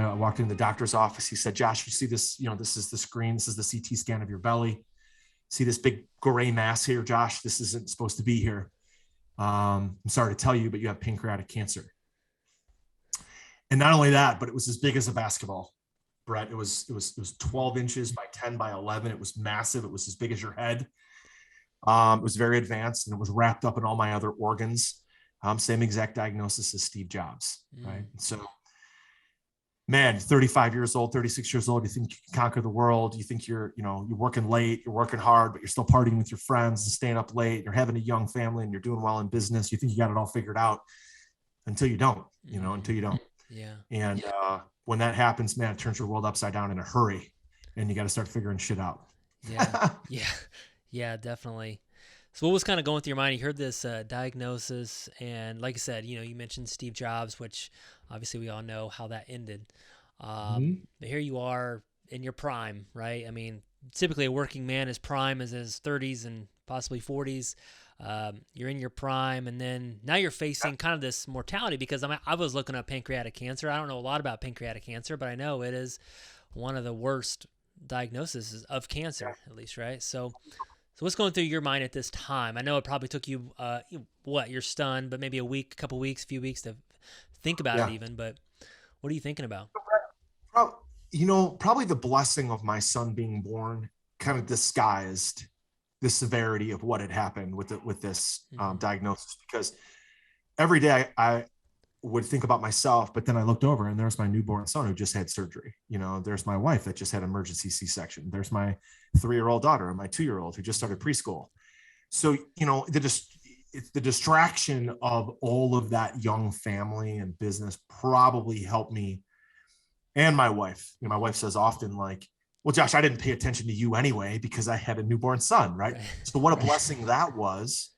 I walked into the doctor's office. He said, Josh, you see this, this is the screen. This is the CT scan of your belly. See this big gray mass here, Josh? This isn't supposed to be here. I'm sorry to tell you, but you have pancreatic cancer. And not only that, but it was as big as a basketball, Brett. It was 12 inches by 10 by 11. It was massive. It was as big as your head. It was very advanced, and it was wrapped up in all my other organs. Same exact diagnosis as Steve Jobs, right? So, man, 35 years old, 36 years old, you think you can conquer the world. You think you're working late, you're working hard, but you're still partying with your friends and staying up late. You're having a young family and you're doing well in business. You think you got it all figured out until you don't, until you don't. Yeah. And when that happens, man, it turns your world upside down in a hurry, and you got to start figuring shit out. Yeah, definitely. So what was kind of going through your mind? You heard this diagnosis, and like I said, you mentioned Steve Jobs, which obviously we all know how that ended. But here you are in your prime, right? I mean, typically a working man is prime is his 30s and possibly 40s. You're in your prime, and then now you're facing kind of this mortality, because I was looking up pancreatic cancer. I don't know a lot about pancreatic cancer, but I know it is one of the worst diagnoses of cancer, at least, right? So what's going through your mind at this time? I know it probably took you, you're stunned, but maybe a few weeks to think about it even, but what are you thinking about? Probably the blessing of my son being born kind of disguised the severity of what had happened with this diagnosis, because every day I would think about myself, but then I looked over and there's my newborn son who just had surgery. There's my wife that just had emergency C-section. There's my 3-year-old daughter and my 2-year-old who just started preschool. So, it's the distraction of all of that young family and business probably helped me and my wife. My wife says often, like, well, Josh, I didn't pay attention to you anyway because I had a newborn son, right? So what a blessing that was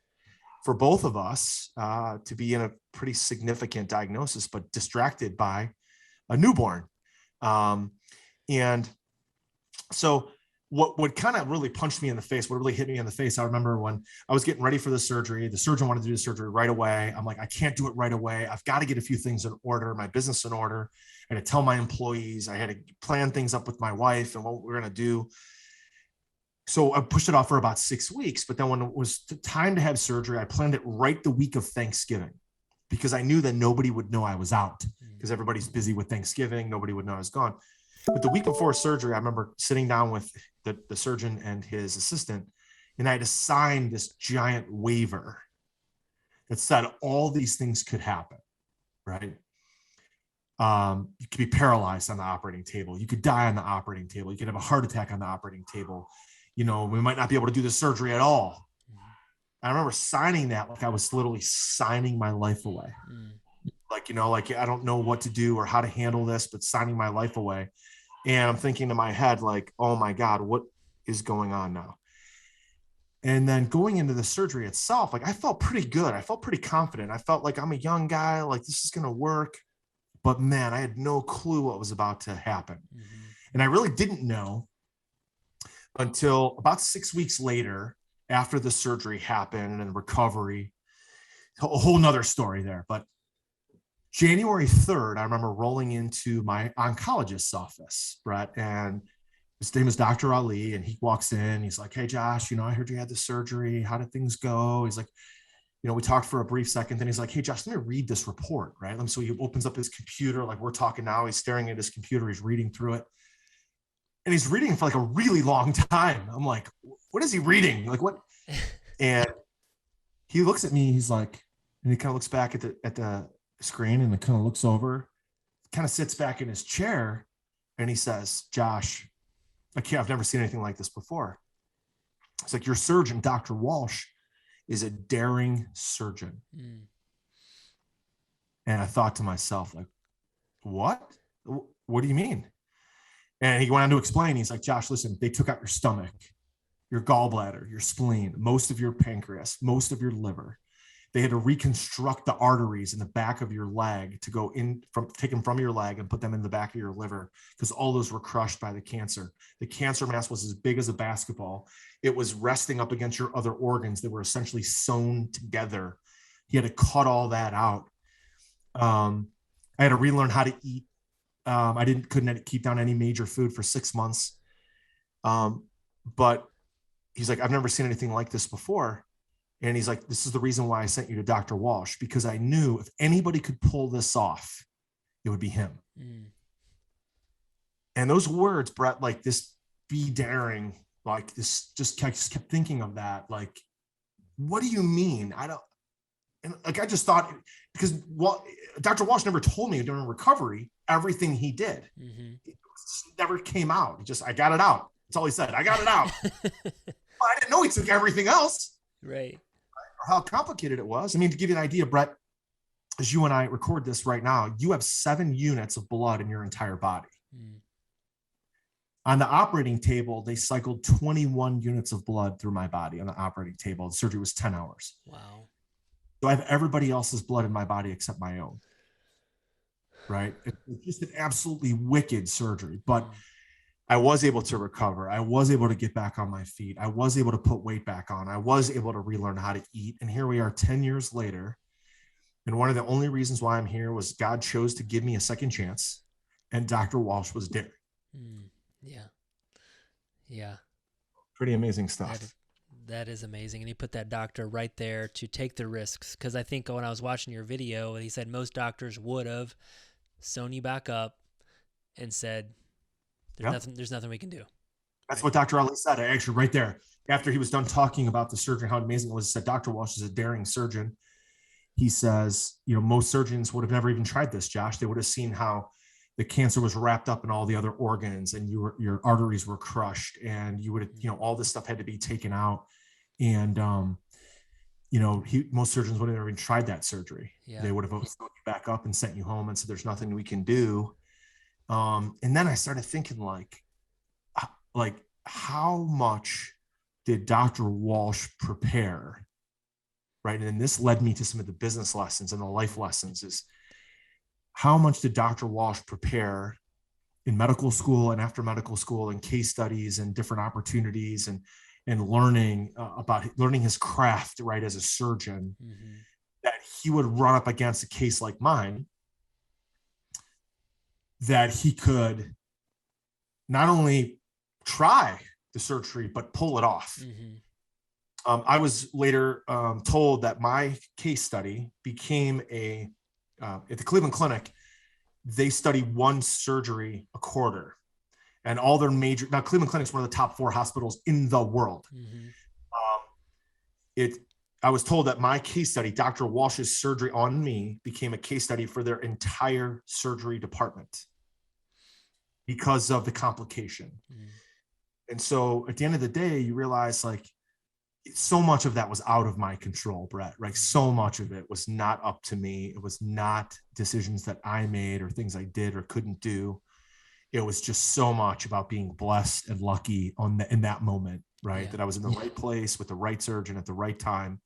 for both of us to be in a pretty significant diagnosis, but distracted by a newborn. And so what kind of really punched me in the face, what really hit me in the face, I remember when I was getting ready for the surgery, the surgeon wanted to do the surgery right away. I'm like, I can't do it right away. I've got to get a few things in order, my business in order. I had to tell my employees, I had to plan things up with my wife and what we're going to do. So I pushed it off for about 6 weeks, but then when it was time to have surgery, I planned it right the week of Thanksgiving, because I knew that nobody would know I was out, because everybody's busy with Thanksgiving. Nobody would know I was gone. But the week before surgery, I remember sitting down with the surgeon and his assistant, and I had to sign this giant waiver that said all these things could happen, right? You could be paralyzed on the operating table. You could die on the operating table. You could have a heart attack on the operating table. We might not be able to do the surgery at all. I remember signing that like I was literally signing my life away. Like I don't know what to do or how to handle this, but signing my life away. And I'm thinking in my head, like, oh my God, what is going on now? And then going into the surgery itself, like I felt pretty good. I felt pretty confident. I felt like I'm a young guy, like this is going to work. But man, I had no clue what was about to happen. And I really didn't know until about 6 weeks later, after the surgery happened and recovery, a whole nother story there. But January 3rd, I remember rolling into my oncologist's office, Brett, and his name is Dr. Ali. And he walks in, he's like, hey, Josh, I heard you had the surgery. How did things go? He's like, we talked for a brief second. Then he's like, hey, Josh, let me read this report, right? So he opens up his computer, like we're talking now. He's staring at his computer. He's reading through it. And he's reading for like a really long time. I'm like, what is he reading? Like what? And he looks at me, he's like, and he kind of looks back at the screen and kind of looks over, kind of sits back in his chair, and he says, Josh, I've never seen anything like this before. It's like, your surgeon, Dr. Walsh, is a daring surgeon. And I thought to myself, like, what? What do you mean? And he went on to explain. He's like, Josh, listen, they took out your stomach, your gallbladder, your spleen, most of your pancreas, most of your liver. They had to reconstruct the arteries in the back of your leg to go in take them from your leg and put them in the back of your liver, because all those were crushed by the cancer. The cancer mass was as big as a basketball. It was resting up against your other organs that were essentially sewn together. He had to cut all that out. I had to relearn how to eat. I couldn't keep down any major food for 6 months. But he's like, I've never seen anything like this before. And he's like, this is the reason why I sent you to Dr. Walsh, because I knew if anybody could pull this off, it would be him. Mm. And those words, Brett, like this, be daring, like this, just kept thinking of that. Like, what do you mean? I just thought, because Dr. Walsh never told me during recovery everything he did. Mm-hmm. It never came out. I got it out. That's all he said. I got it out. Well, I didn't know he took everything else. Right. Or how complicated it was. I mean, to give you an idea, Brett, as you and I record this right now, you have 7 units of blood in your entire body. Mm. On the operating table, they cycled 21 units of blood through my body on the operating table. The surgery was 10 hours. Wow. So I have everybody else's blood in my body except my own. Right? It's just an absolutely wicked surgery. But I was able to recover. I was able to get back on my feet. I was able to put weight back on. I was able to relearn how to eat. And here we are 10 years later. And one of the only reasons why I'm here was God chose to give me a second chance. And Dr. Walsh was there. Yeah. Yeah. Pretty amazing stuff. That is amazing. And he put that doctor right there to take the risks. Because I think when I was watching your video, he said most doctors would have sewn you back up and said, there's nothing we can do. That's what Dr. Ali said. Actually, right there, after he was done talking about the surgery, how amazing it was, he said, Dr. Walsh is a daring surgeon. He says, most surgeons would have never even tried this, Josh. They would have seen how the cancer was wrapped up in all the other organs and your arteries were crushed and you would have, all this stuff had to be taken out. And, most surgeons would have never even tried that surgery. Yeah. They would have sewn you back up and sent you home and said, there's nothing we can do. And then I started thinking like how much did Dr. Walsh prepare? Right. And then this led me to some of the business lessons and the life lessons is how much did Dr. Walsh prepare in medical school and after medical school and case studies and different opportunities and learning learning his craft, right, as a surgeon, that he would run up against a case like mine, that he could not only try the surgery, but pull it off. I was later told that my case study became at the Cleveland Clinic, they study one surgery a quarter. And all their now Cleveland Clinic is one of the top 4 hospitals in the world. I was told that my case study, Dr. Walsh's surgery on me, became a case study for their entire surgery department because of the complication. And so at the end of the day, you realize like so much of that was out of my control, Brett, right? So much of it was not up to me. It was not decisions that I made or things I did or couldn't do. It was just so much about being blessed and lucky in that moment, right? Yeah. That I was in the right place with the right surgeon at the right time.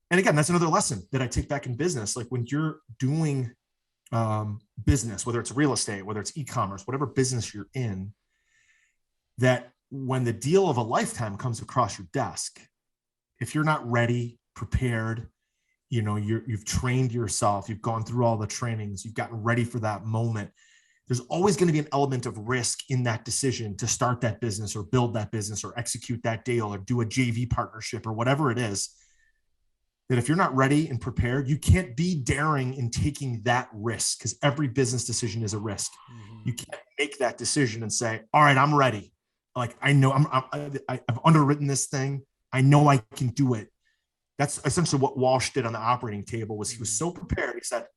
And again, that's another lesson that I take back in business. Like when you're doing business, whether it's real estate, whether it's e-commerce, whatever business you're in, that when the deal of a lifetime comes across your desk, if you're not ready, prepared, you've trained yourself, you've gone through all the trainings, you've gotten ready for that moment, there's always going to be an element of risk in that decision to start that business or build that business or execute that deal or do a JV partnership or whatever it is. That if you're not ready and prepared, you can't be daring in taking that risk, because every business decision is a risk. You can't make that decision and say, all right, I'm ready. Like, I know I've underwritten this thing. I know I can do it. That's essentially what Walsh did on the operating table. Was he was so prepared. He said,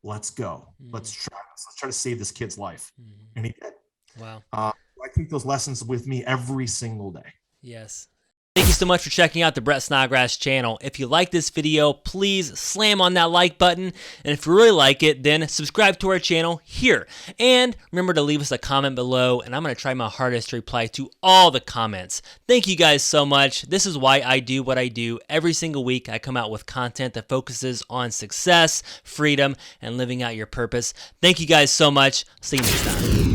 let's go. Let's try this. Let's try to save this kid's life. And he did. Wow. I take those lessons with me every single day. Yes. Thank you so much for checking out the Brett Snodgrass channel. If you like this video, please slam on that like button. And if you really like it, then subscribe to our channel here. And remember to leave us a comment below, and I'm going to try my hardest to reply to all the comments. Thank you guys so much. This is why I do what I do. Every single week, I come out with content that focuses on success, freedom, and living out your purpose. Thank you guys so much. See you next time.